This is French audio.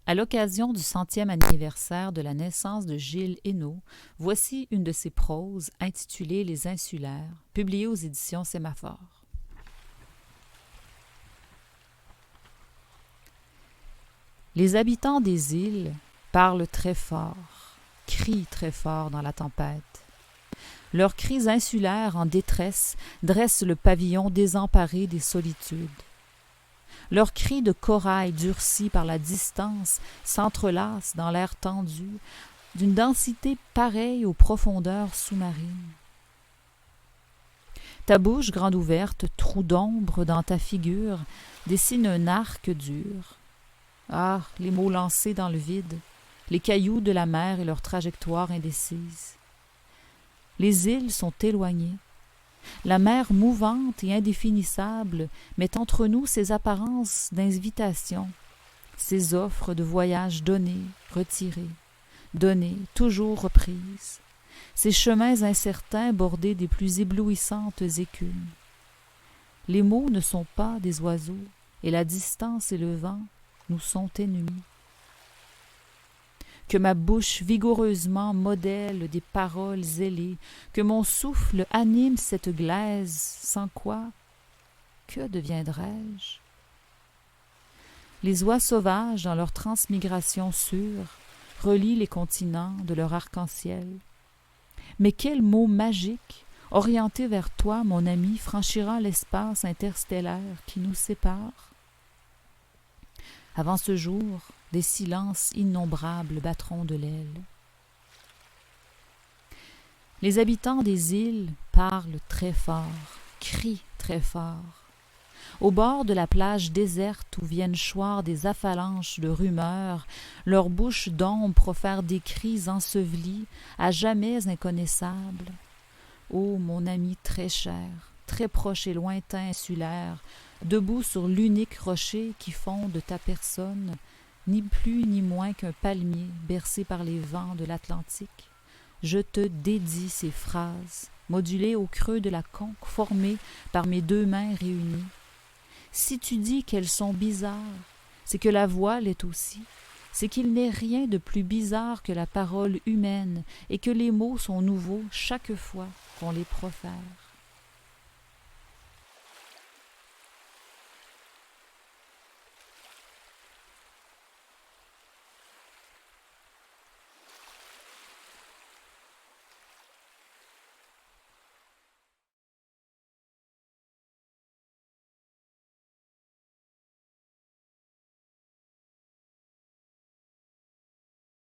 À l'occasion du 100e anniversaire de la naissance de Gilles Hainaut, voici une de ses proses intitulée Les Insulaires, publiée aux éditions Sémaphore. Les habitants des îles parlent très fort, crient très fort dans la tempête. Leurs cris insulaires en détresse dressent le pavillon désemparé des solitudes. Leurs cris de corail durcis par la distance s'entrelacent dans l'air tendu d'une densité pareille aux profondeurs sous-marines. Ta bouche grande ouverte, trou d'ombre dans ta figure, dessine un arc dur. Ah, les mots lancés dans le vide, les cailloux de la mer et leur trajectoire indécise. Les îles sont éloignées. La mer mouvante et indéfinissable met entre nous ses apparences d'invitation, ses offres de voyage données, retirées, données, toujours reprises, ces chemins incertains bordés des plus éblouissantes écumes. Les mots ne sont pas des oiseaux, et la distance et le vent nous sont ennemis. Que ma bouche vigoureusement modèle des paroles ailées, que mon souffle anime cette glaise, sans quoi, que deviendrais-je? Les oies sauvages, dans leur transmigration sûre, relient les continents de leur arc-en-ciel. Mais quel mot magique, orienté vers toi, mon ami, franchira l'espace interstellaire qui nous sépare? Avant ce jour, des silences innombrables battront de l'aile. Les habitants des îles parlent très fort, crient très fort. Au bord de la plage déserte où viennent choir des avalanches de rumeurs, leur bouche d'ombre profère des cris ensevelis, à jamais inconnaissables. Ô mon ami très cher, très proche et lointain insulaire, debout sur l'unique rocher qui fonde ta personne, ni plus ni moins qu'un palmier bercé par les vents de l'Atlantique, je te dédie ces phrases, modulées au creux de la conque formée par mes deux mains réunies. Si tu dis qu'elles sont bizarres, c'est que la voix l'est aussi, c'est qu'il n'est rien de plus bizarre que la parole humaine et que les mots sont nouveaux chaque fois qu'on les profère.